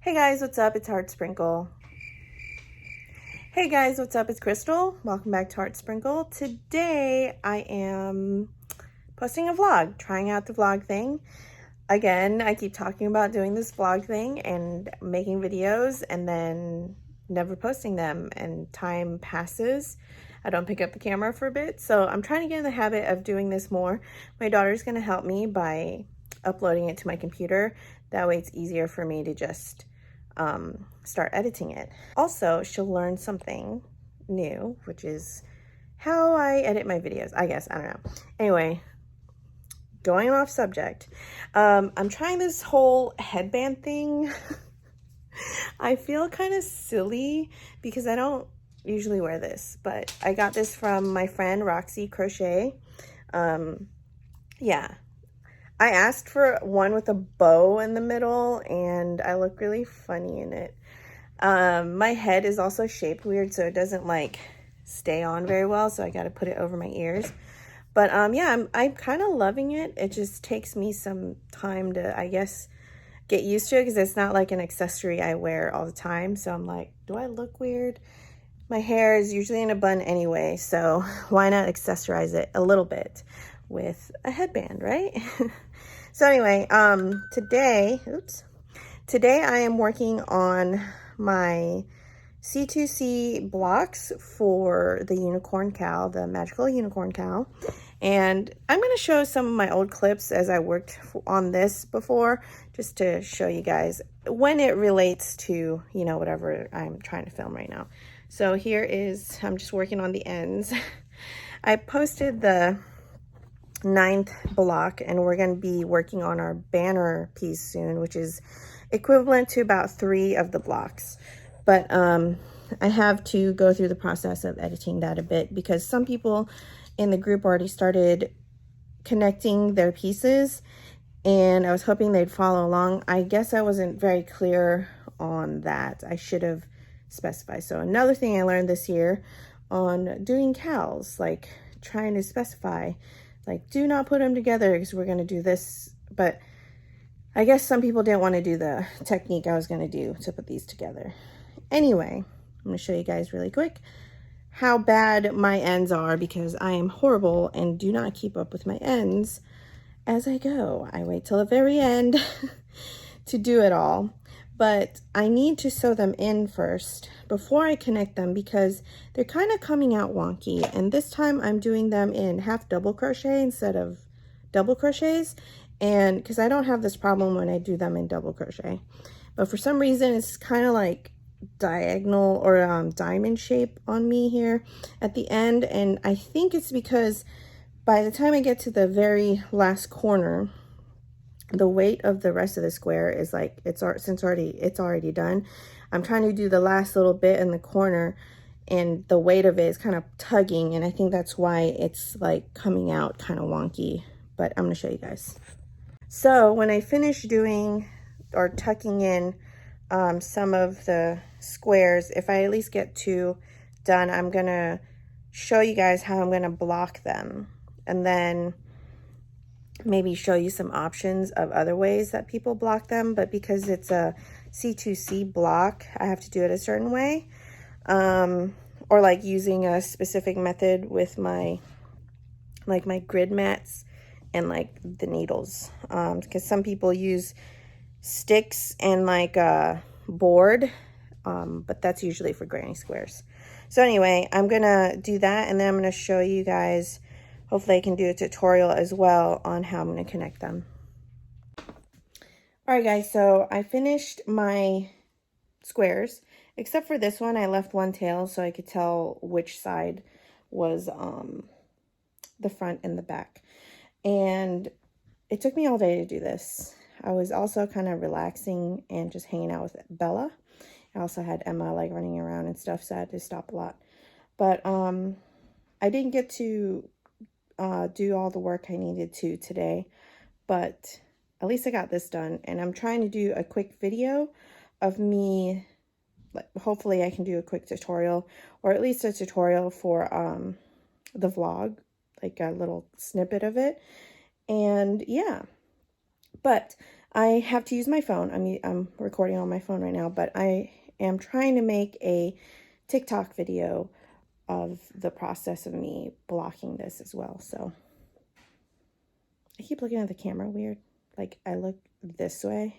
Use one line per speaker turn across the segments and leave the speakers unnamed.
Hey guys, what's up? It's Heartsprinkle. Hey guys, what's up? It's Crystal. Welcome back to Heartsprinkle. Today I am posting a vlog, trying out the vlog thing. Again, I keep talking about doing this vlog thing and making videos and then never posting them, and time passes. I don't pick up the camera for a bit, so I'm trying to get in the habit of doing this more. My daughter's going to help me by uploading it to my computer. That way it's easier for me to just start editing it. Also, she'll learn something new, which is how I edit my videos, I guess. I don't know. Anyway, going off subject, I'm trying this whole headband thing. I feel kind of silly because I don't usually wear this, but I got this from my friend Roxy Crochet. Yeah, I asked for one with a bow in the middle and I look really funny in it. My head is also shaped weird, so it doesn't like stay on very well, so I got to put it over my ears. But yeah, I'm kind of loving it. It just takes me some time to, I guess, get used to it because it's not like an accessory I wear all the time. So I'm like, do I look weird? My hair is usually in a bun anyway, so why not accessorize it a little bit with a headband, right? So anyway, today I am working on my C2C blocks for the unicorn cow, the magical unicorn cow. And I'm going to show some of my old clips as I worked on this before, just to show you guys when it relates to, you know, whatever I'm trying to film right now. So here is, I'm just working on the ends. I posted the 9th block and we're going to be working on our banner piece soon, which is equivalent to about 3 of the blocks. But I have to go through the process of editing that a bit because some people in the group already started connecting their pieces and I was hoping they'd follow along. I guess I wasn't very clear on that. I should have specified. So another thing I learned this year on doing cows, like trying to specify, like, do not put them together because we're going to do this. But I guess some people didn't want to do the technique I was going to do to put these together. Anyway, I'm going to show you guys really quick how bad my ends are because I am horrible and do not keep up with my ends as I go. I wait till the very end to do it all. But I need to sew them in first before I connect them because they're kind of coming out wonky. And this time I'm doing them in half double crochet instead of double crochets. And because I don't have this problem when I do them in double crochet. But for some reason it's kind of like diagonal or diamond shape on me here at the end. And I think it's because by the time I get to the very last corner, the weight of the rest of the square is like, it's already done. I'm trying to do the last little bit in the corner and the weight of it is kind of tugging, and I think that's why it's like coming out kind of wonky, but I'm going to show you guys. So when I finish doing or tucking in some of the squares, if I at least get 2 done, I'm going to show you guys how I'm going to block them, and then maybe show you some options of other ways that people block them. But because it's a C2C block, I have to do it a certain way, or like using a specific method with my grid mats and like the needles, because some people use sticks and like a board, but that's usually for granny squares. So anyway, I'm gonna do that and then I'm gonna show you guys. Hopefully I can do a tutorial as well on how I'm going to connect them. Alright guys, so I finished my squares. Except for this one, I left one tail so I could tell which side was the front and the back. And it took me all day to do this. I was also kind of relaxing and just hanging out with Bella. I also had Emma like running around and stuff, so I had to stop a lot. But I didn't get to do all the work I needed to today, but at least I got this done. And I'm trying to do a quick video of me, hopefully I can do a quick tutorial, or at least a tutorial for the vlog, like a little snippet of it. And yeah, but I have to use my phone. I'm recording on my phone right now, but I am trying to make a TikTok video of the process of me blocking this as well. So I keep looking at the camera weird. Like I look this way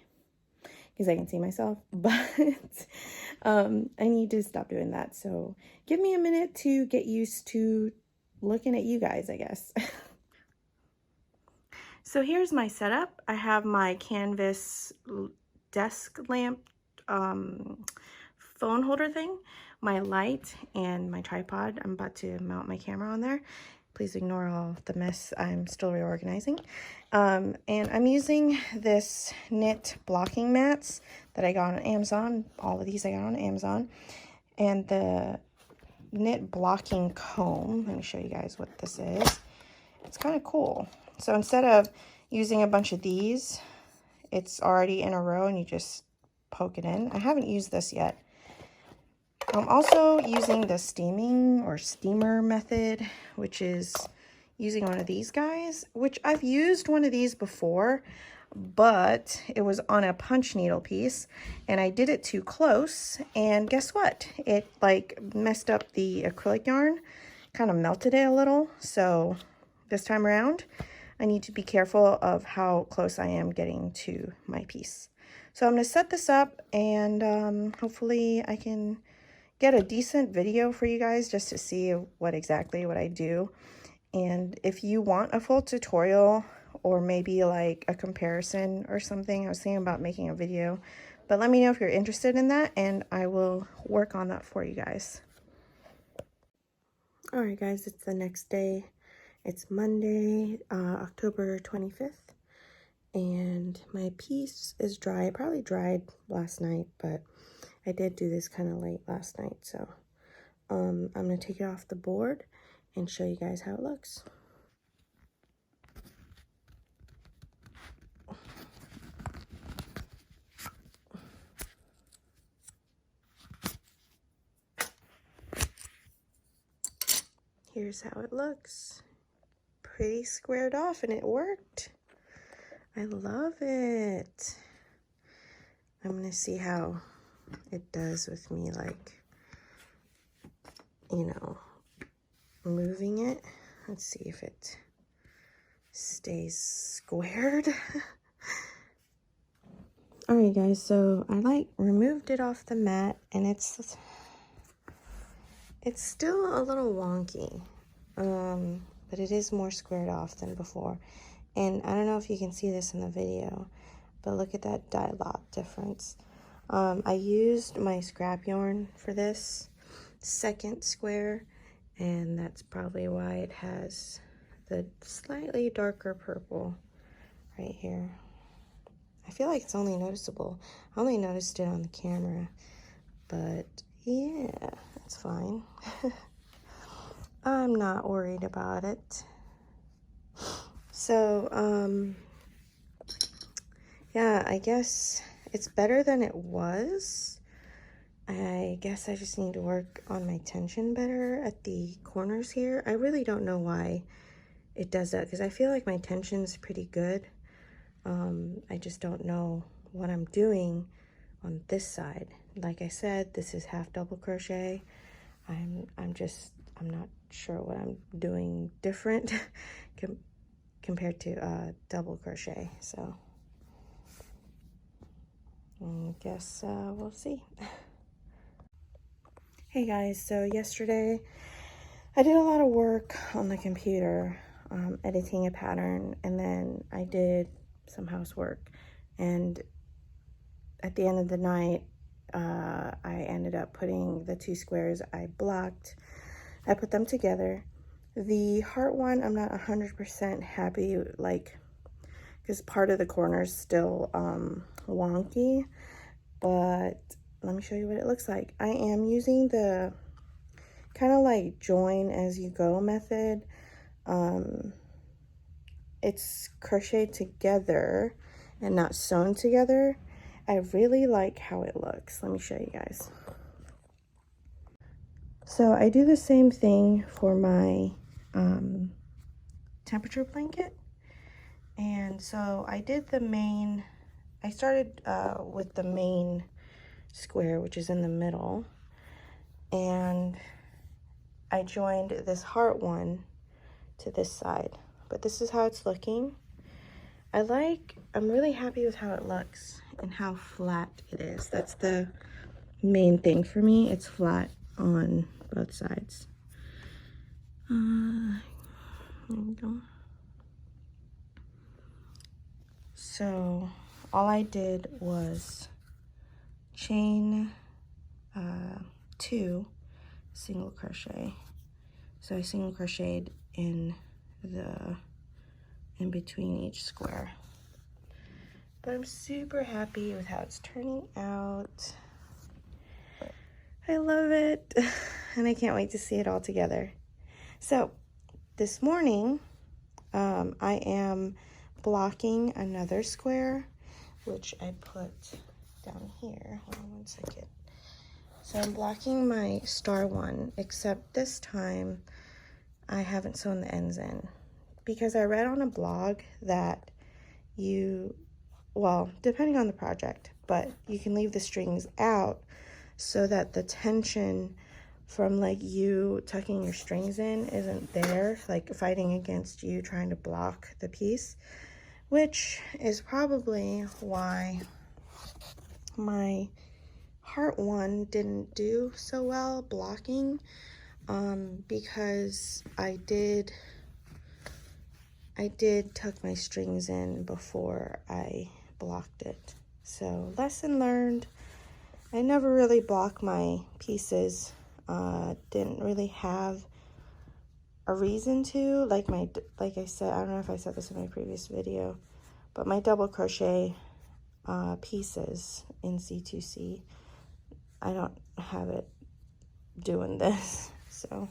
because I can see myself, but I need to stop doing that. So give me a minute to get used to looking at you guys, I guess. So here's my setup. I have my canvas desk lamp phone holder thing, my light, and my tripod. I'm about to mount my camera on there. Please ignore all the mess. I'm still reorganizing. And I'm using this knit blocking mats that I got on Amazon. All of these I got on Amazon. And the knit blocking comb. Let me show you guys what this is. It's kind of cool. So instead of using a bunch of these, it's already in a row and you just poke it in. I haven't used this yet. I'm also using the steaming or steamer method, which is using one of these guys, which I've used one of these before, but it was on a punch needle piece and I did it too close, and guess what? It like messed up the acrylic yarn, kind of melted it a little. So this time around, I need to be careful of how close I am getting to my piece. So I'm going to set this up and hopefully I can get a decent video for you guys just to see what I do. And if you want a full tutorial or maybe like a comparison or something, I was thinking about making a video, but let me know if you're interested in that and I will work on that for you guys. All right, guys, it's the next day. It's Monday, October 25th, and my piece is dry. It probably dried last night, but I did do this kind of late last night, so I'm going to take it off the board and show you guys how it looks. Here's how it looks. Pretty squared off, and it worked. I love it. I'm going to see how it does with me, like, you know, moving it. Let's see if it stays squared. Alright guys, so I like removed it off the mat and it's still a little wonky, but it is more squared off than before. And I don't know if you can see this in the video, but look at that dye lot difference. I used my scrap yarn for this second square, and that's probably why it has the slightly darker purple right here. I feel like it's only noticeable. I only noticed it on the camera, but yeah, it's fine. I'm not worried about it. So, yeah, I guess it's better than it was. I guess I just need to work on my tension better at the corners here. I really don't know why it does that, because I feel like my tension's pretty good. I just don't know what I'm doing on this side. Like I said, this is half double crochet. I'm not sure what I'm doing different compared to double crochet. So I guess we'll see. Hey guys, so yesterday I did a lot of work on the computer, editing a pattern, and then I did some housework, and at the end of the night I ended up putting the two squares I blocked, I put them together. The heart one, I'm not 100% happy, like, because part of the corner is still wonky, but let me show you what it looks like. I am using the kind of like join as you go method. It's crocheted together and not sewn together. I really like how it looks. Let me show you guys. So I do the same thing for my temperature blanket. And so I did the main I started with the main square, which is in the middle, and I joined this heart one to this side, but this is how it's looking. I'm really happy with how it looks and how flat it is. That's the main thing for me. It's flat on both sides. There we go. So all I did was chain 2 single crochet. So I single crocheted in between each square. But I'm super happy with how it's turning out. I love it, and I can't wait to see it all together. So this morning, I am blocking another square, which I put down here. Hold on one second. So I'm blocking my star one, except this time I haven't sewn the ends in, because I read on a blog that well, depending on the project, but you can leave the strings out so that the tension from like you tucking your strings in isn't there, like fighting against you trying to block the piece, which is probably why my heart one didn't do so well blocking, because I did tuck my strings in before I blocked it. So lesson learned. I never really block my pieces. Didn't really have a reason to, like I said, I don't know if I said this in my previous video, but my double crochet pieces in C2C, I don't have it doing this. So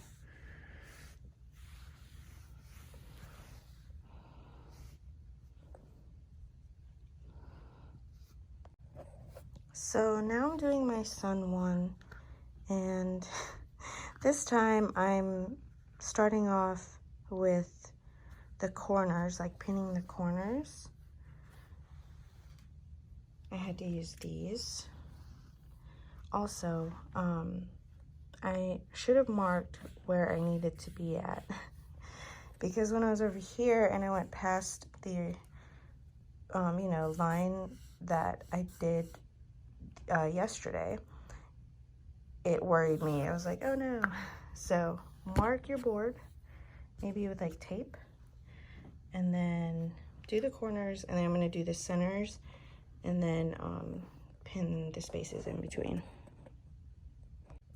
now I'm doing my sun one, and this time I'm starting off with the corners, like pinning the corners. I had to use these. Also, I should have marked where I needed to be at, because when I was over here and I went past the, line that I did yesterday, it worried me. I was like, oh no. So mark your board, maybe with like tape, and then do the corners, and then I'm going to do the centers, and then pin the spaces in between.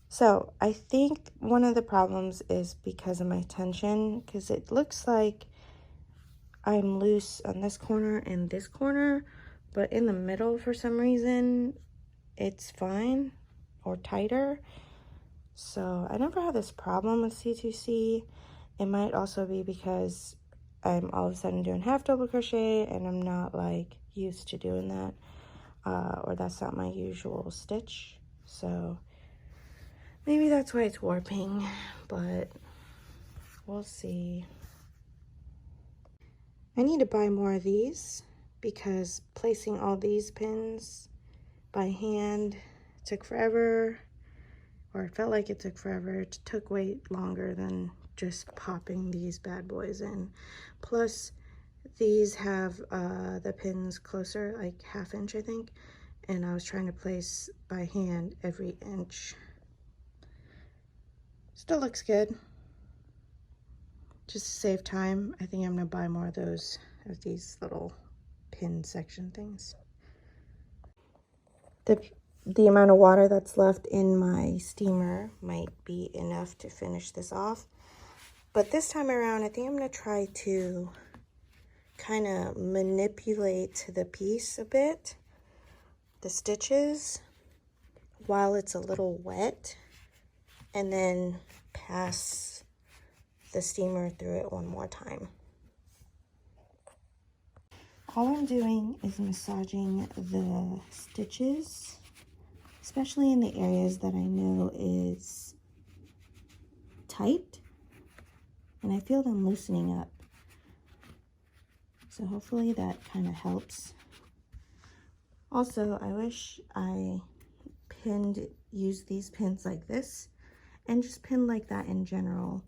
So I think one of the problems is because of my tension, because it looks like I'm loose on this corner and this corner, but in the middle for some reason it's fine or tighter. So I never had this problem with C2C. It might also be because I'm all of a sudden doing half double crochet and I'm not like used to doing that, or that's not my usual stitch. So maybe that's why it's warping, but we'll see. I need to buy more of these because placing all these pins by hand took forever, or it felt like it took forever. It took way longer than just popping these bad boys in. Plus, these have the pins closer, like ½ inch, I think, and I was trying to place by hand every inch. Still looks good. Just to save time, I think I'm gonna buy more of these little pin section things. The amount of water that's left in my steamer might be enough to finish this off. But this time around, I think I'm gonna try to kind of manipulate the piece a bit, the stitches, while it's a little wet, and then pass the steamer through it one more time. All I'm doing is massaging the stitches, especially in the areas that I know is tight, and I feel them loosening up. So hopefully that kind of helps. Also, I wish I used these pins like this and just pin like that in general.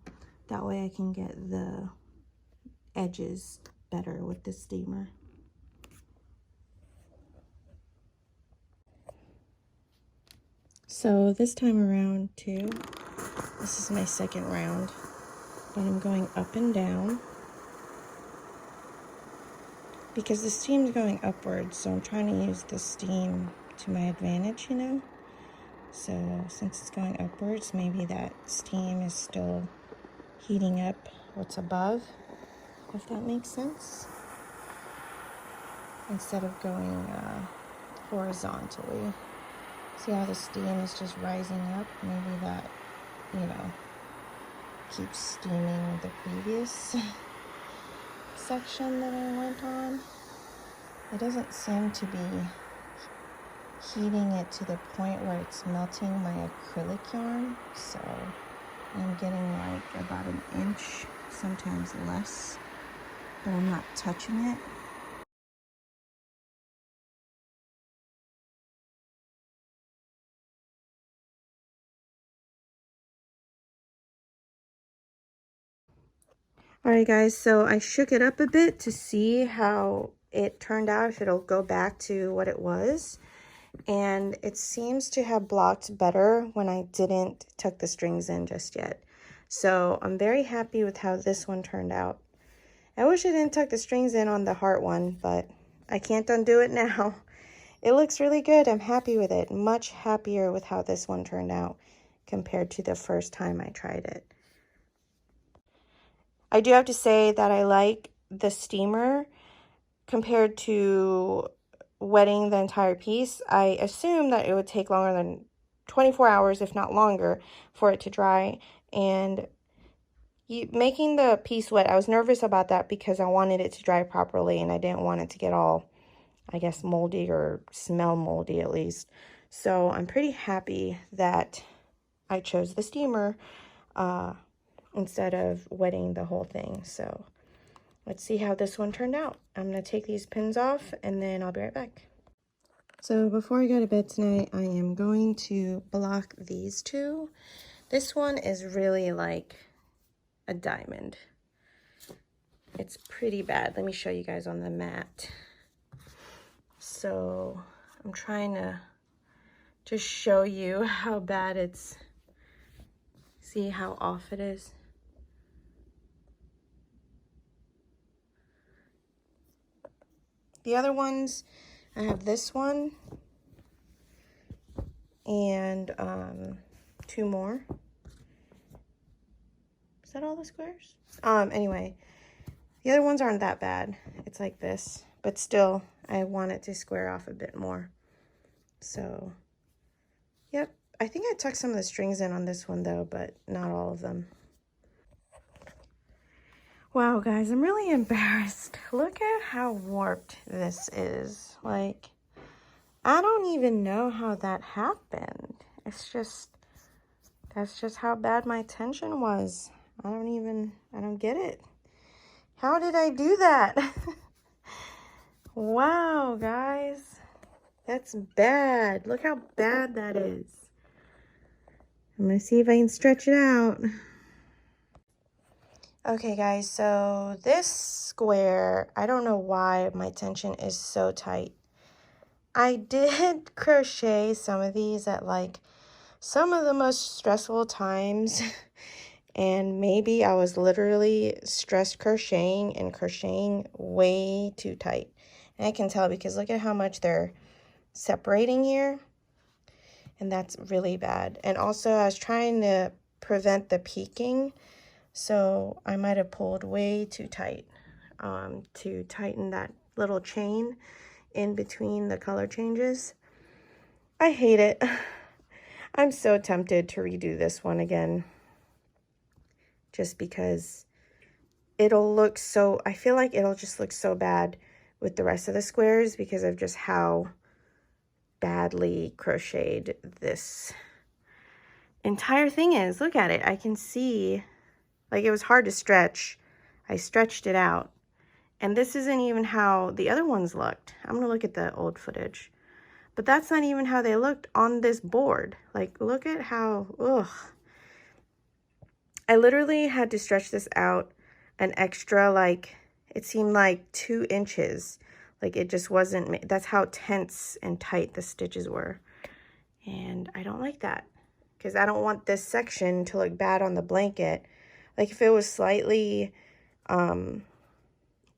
That way I can get the edges better with the steamer. So this time around too, this is my second round, but I'm going up and down because the steam's going upwards, so I'm trying to use the steam to my advantage, you know? So since it's going upwards, maybe that steam is still heating up what's above, if that makes sense, instead of going horizontally. See how the steam is just rising up? Maybe that, you know, keeps steaming the previous section that I went on. It doesn't seem to be heating it to the point where it's melting my acrylic yarn, so I'm getting like about an inch, sometimes less, but I'm not touching it. Alright guys, so I shook it up a bit to see how it turned out, if it'll go back to what it was. And it seems to have blocked better when I didn't tuck the strings in just yet. So I'm very happy with how this one turned out. I wish I didn't tuck the strings in on the heart one, but I can't undo it now. It looks really good. I'm happy with it. Much happier with how this one turned out compared to the first time I tried it. I do have to say that I like the steamer compared to wetting the entire piece. I assumed that it would take longer than 24 hours, if not longer, for it to dry. And making the piece wet, I was nervous about that because I wanted it to dry properly and I didn't want it to get all, I guess, moldy or smell moldy at least. So I'm pretty happy that I chose the steamer instead of wetting the whole thing. So let's see how this one turned out. I'm going to take these pins off and then I'll be right back. So before I go to bed tonight, I am going to block these two. This one is really like a diamond. It's pretty bad. Let me show you guys on the mat. So I'm trying to just show you how bad it's, see how off it is. The other ones, I have this one and 2 more. Is that all the squares? Anyway, the other ones aren't that bad. It's like this, but still, I want it to square off a bit more. So, yep. I think I tucked some of the strings in on this one though, but not all of them. Wow, guys, I'm really embarrassed. Look at how warped this is. Like, I don't even know how that happened. It's just, that's just how bad my tension was. I don't get it. How did I do that? Wow, guys. That's bad. Look how bad that is. I'm going to see if I can stretch it out. Okay, guys, so this square, I don't know why my tension is so tight. I did crochet some of these at like some of the most stressful times. And maybe I was literally stress crocheting and crocheting way too tight. And I can tell because look at how much they're separating here. And that's really bad. And also I was trying to prevent the peaking. So I might have pulled way too tight to tighten that little chain in between the color changes. I hate it. I'm so tempted to redo this one again. Just because it'll look so, I feel like it'll just look so bad with the rest of the squares because of just how badly crocheted this entire thing is. Look at it. I can see, like, it was hard to stretch. I stretched it out. And this isn't even how the other ones looked. I'm going to look at the old footage. But that's not even how they looked on this board. Like, look at how, ugh. I literally had to stretch this out an extra, like, it seemed like 2 inches. Like, it just wasn't, that's how tense and tight the stitches were. And I don't like that, because I don't want this section to look bad on the blanket. Like, if it was slightly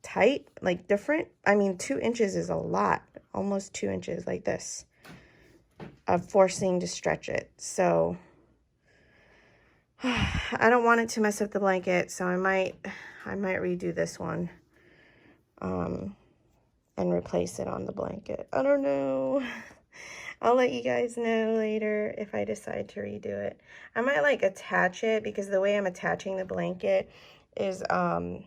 tight, like different, I mean, 2 inches is a lot, almost 2 inches like this, of forcing to stretch it. So I don't want it to mess up the blanket, so I might redo this one and replace it on the blanket. I don't know. I'll let you guys know later if I decide to redo it. I might like attach it, because the way I'm attaching the blanket is a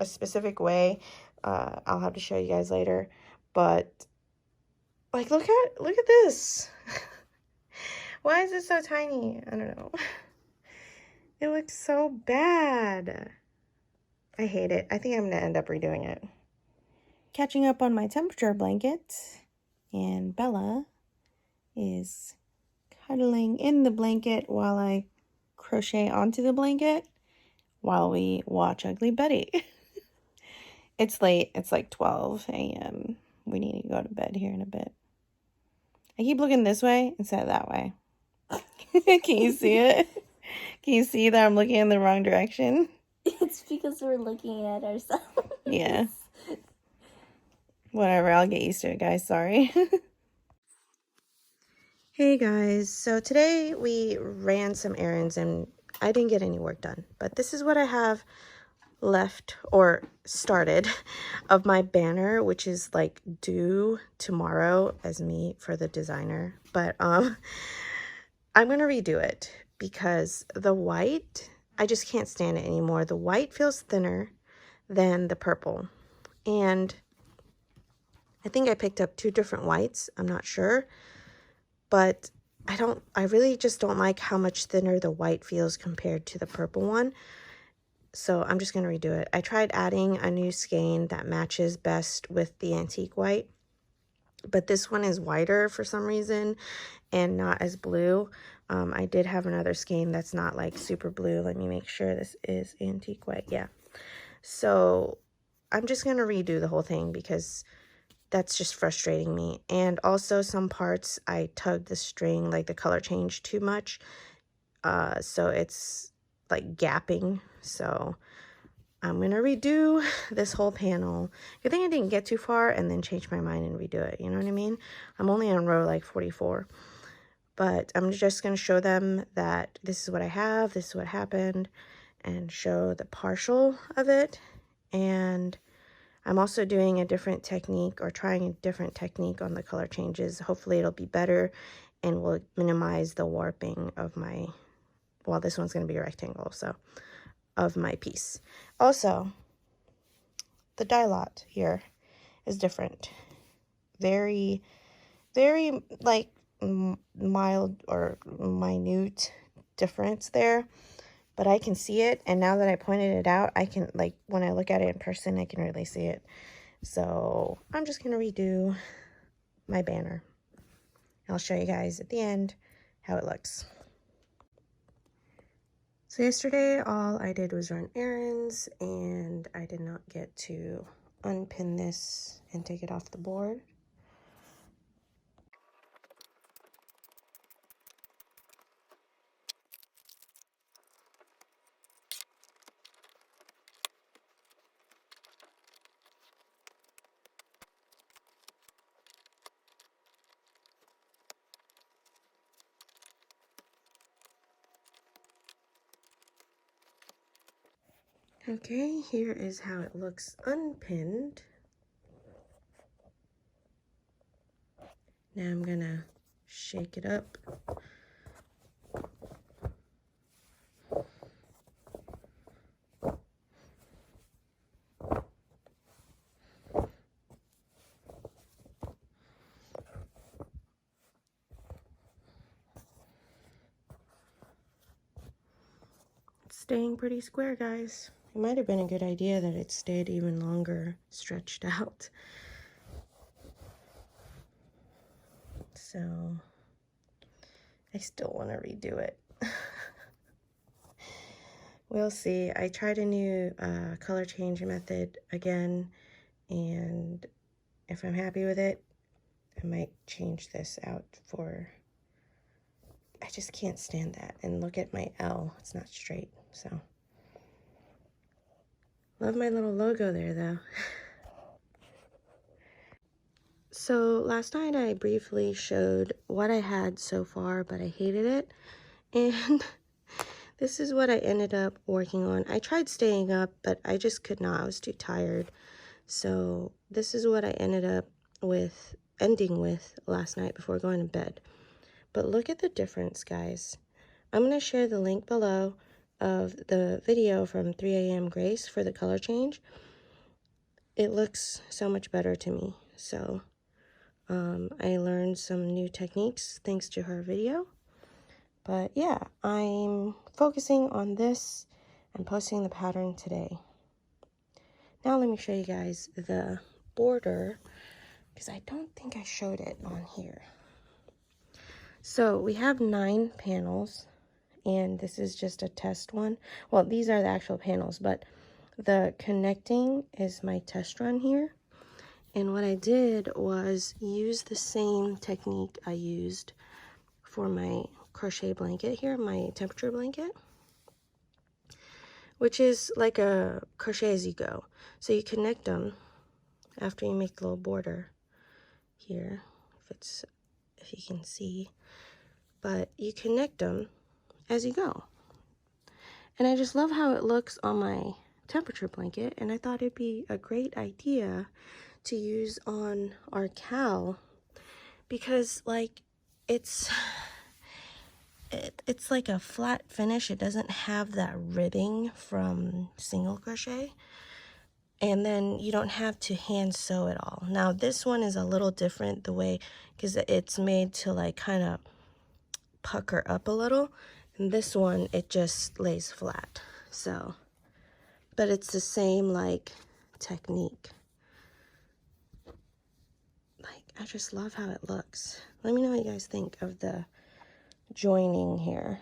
specific way. I'll have to show you guys later. But like, look at this. Why is it so tiny? I don't know. It looks so bad. I hate it. I think I'm gonna end up redoing it. Catching up on my temperature blanket, and Bella is cuddling in the blanket while I crochet onto the blanket while we watch Ugly Betty. It's late. It's like 12 a.m. We need to go to bed here in a bit. I keep looking this way instead of that way. Can you see it? Can you see that I'm looking in the wrong direction?
It's because we're looking at ourselves.
Yeah. Whatever, I'll get used to it, guys. Sorry. Hey guys, so today we ran some errands and I didn't get any work done, but this is what I have left or started of my banner, which is like due tomorrow as me for the designer. But I'm gonna redo it because the white, I just can't stand it anymore. The white feels thinner than the purple, and I think I picked up 2 different whites. I'm not sure, but I really just don't like how much thinner the white feels compared to the purple one. So I'm just going to redo it. I tried adding a new skein that matches best with the antique white, but this one is whiter for some reason and not as blue. I did have another skein that's not like super blue. Let me make sure this is antique white. Yeah. So I'm just going to redo the whole thing because that's just frustrating me. And also some parts I tugged the string, like the color changed too much. So it's like gapping. So I'm going to redo this whole panel. Good thing I didn't get too far and then change my mind and redo it. You know what I mean? I'm only on row like 44. But I'm just going to show them that this is what I have, this is what happened, and show the partial of it. And I'm also doing a different technique, or trying a different technique on the color changes. Hopefully it'll be better and will minimize the warping of my, well, this one's going to be a rectangle, so, of my piece. Also, the dye lot here is different. Very, very, like, mild or minute difference there. But I can see it, and now that I pointed it out, I can, like, when I look at it in person, I can really see it. So I'm just going to redo my banner. I'll show you guys at the end how it looks. So yesterday, all I did was run errands, and I did not get to unpin this and take it off the board. Okay, here is how it looks unpinned. Now I'm gonna shake it up. It's staying pretty square, guys. It might have been a good idea that it stayed even longer stretched out. So I still want to redo it. We'll see. I tried a new color change method again, and if I'm happy with it, I might change this out for, I just can't stand that. And look at my L, it's not straight, so. Love my little logo there though. So last night I briefly showed what I had so far, but I hated it. And this is what I ended up working on. I tried staying up, but I just could not. I was too tired. So this is what I ended up ending with last night before going to bed. But look at the difference, guys. I'm going to share the link below of the video from 3 a.m. Grace for the color change. It looks so much better to me. So I learned some new techniques thanks to her video. But yeah, I'm focusing on this and posting the pattern today. Now let me show you guys the border, because I don't think I showed it on here. So we have 9 panels, and this is just a test one. Well, these are the actual panels, but the connecting is my test run here. And what I did was use the same technique I used for my crochet blanket here, my temperature blanket, which is like a crochet as you go. So you connect them after you make the little border here, if you can see, but you connect them as you go. And I just love how it looks on my temperature blanket, and I thought it'd be a great idea to use on our cowl, because like it's like a flat finish. It doesn't have that ribbing from single crochet, and then you don't have to hand sew it all. Now this one is a little different the way, because it's made to like kind of pucker up a little, and this one it just lays flat. So, but it's the same like technique. Like, I just love how it looks. Let me know what you guys think of the joining here.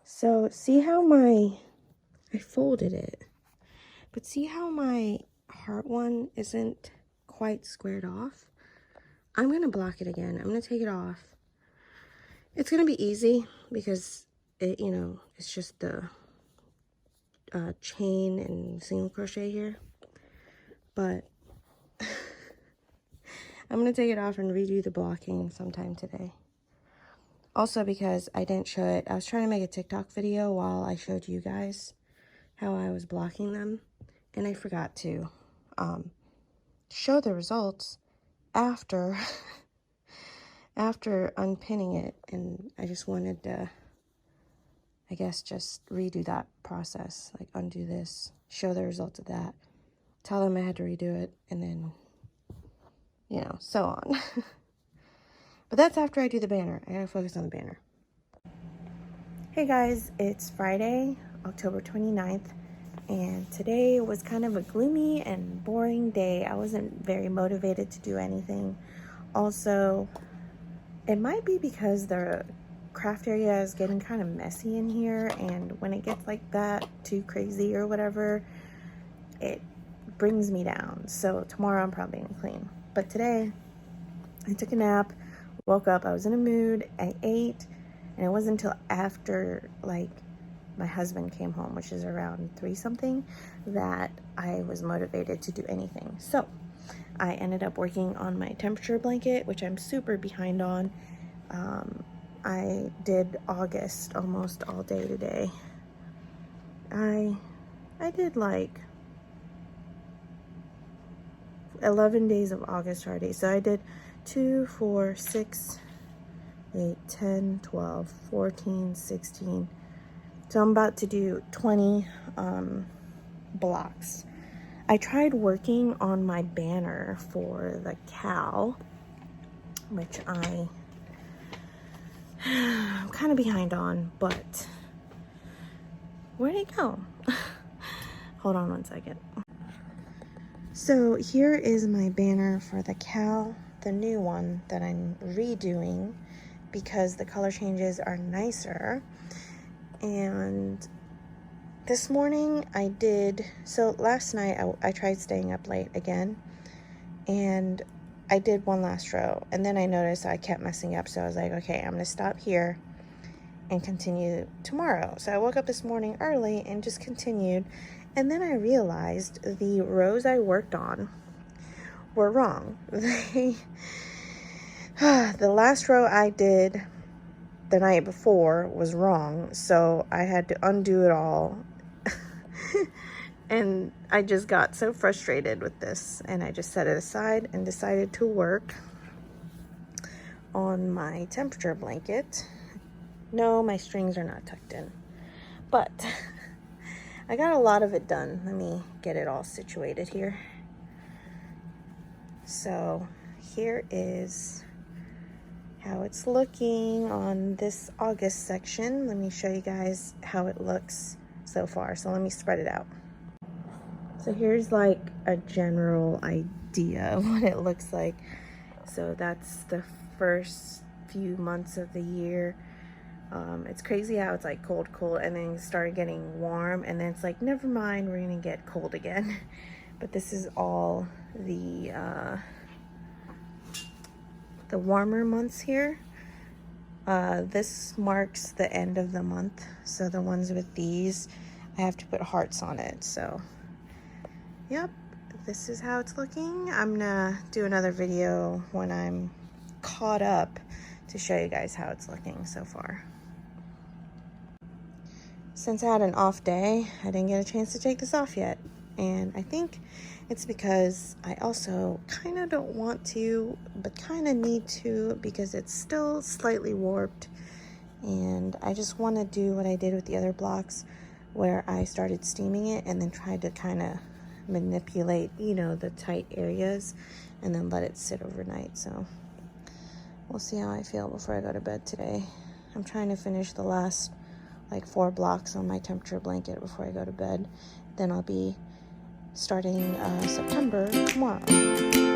So see how I folded it, but see how my heart one isn't quite squared off? I'm gonna block it again. I'm gonna take it off. It's gonna be easy because it, you know, it's just the chain and single crochet here, but I'm gonna take it off and redo the blocking sometime today. Also, because I didn't show it, I was trying to make a TikTok video while I showed you guys how I was blocking them, and I forgot to show the results after after unpinning it, and I just wanted to, I guess, just redo that process, like undo this, show the results of that, tell them I had to redo it, and then, you know, so on. But that's after I do the banner. I gotta focus on the banner. Hey guys, it's Friday, October 29th, and today was kind of a gloomy and boring day. I wasn't very motivated to do anything. Also, it might be because the craft area is getting kind of messy in here, and when it gets like that, too crazy or whatever, it brings me down. So tomorrow I'm probably gonna clean. But today, I took a nap, woke up, I was in a mood, I ate, and it wasn't until after like my husband came home, which is around 3 something, that I was motivated to do anything. So I ended up working on my temperature blanket, which I'm super behind on. I did August almost all day today. I did like 11 days of August already. So I did 2, 4, 6, 8, 10, 12, 14, 16. So I'm about to do 20 blocks. I tried working on my banner for the cow, which I'm kind of behind on, but where'd it go? Hold on one second. So here is my banner for the cow the new one that I'm redoing because the color changes are nicer. And this morning so last night I tried staying up late again, and I did one last row, and then I noticed I kept messing up, so I was like, okay, I'm gonna stop here and continue tomorrow. So I woke up this morning early and just continued, and then I realized the rows I worked on were wrong. The last row I did the night before was wrong, so I had to undo it all. And I just got so frustrated with this, and I just set it aside and decided to work on my temperature blanket. No, my strings are not tucked in, but I got a lot of it done. Let me get it all situated here. So here is how it's looking on this August section. Let me show you guys how it looks so far. So let me spread it out. So here's like a general idea of what it looks like. So that's the first few months of the year. It's crazy how it's like cold, and then it started getting warm, and then it's like, never mind, we're gonna get cold again. But this is all the warmer months here. This marks the end of the month, so the ones with these, I have to put hearts on it. So yep, this is how it's looking. I'm gonna do another video when I'm caught up to show you guys how it's looking so far. Since I had an off day, I didn't get a chance to take this off yet. And I think it's because I also kind of don't want to, but kind of need to, because it's still slightly warped. And I just want to do what I did with the other blocks, where I started steaming it and then tried to kind of manipulate, you know, the tight areas, and then let it sit overnight. So we'll see how I feel before I go to bed today. I'm trying to finish the last like 4 blocks on my temperature blanket before I go to bed. Then I'll be starting September tomorrow.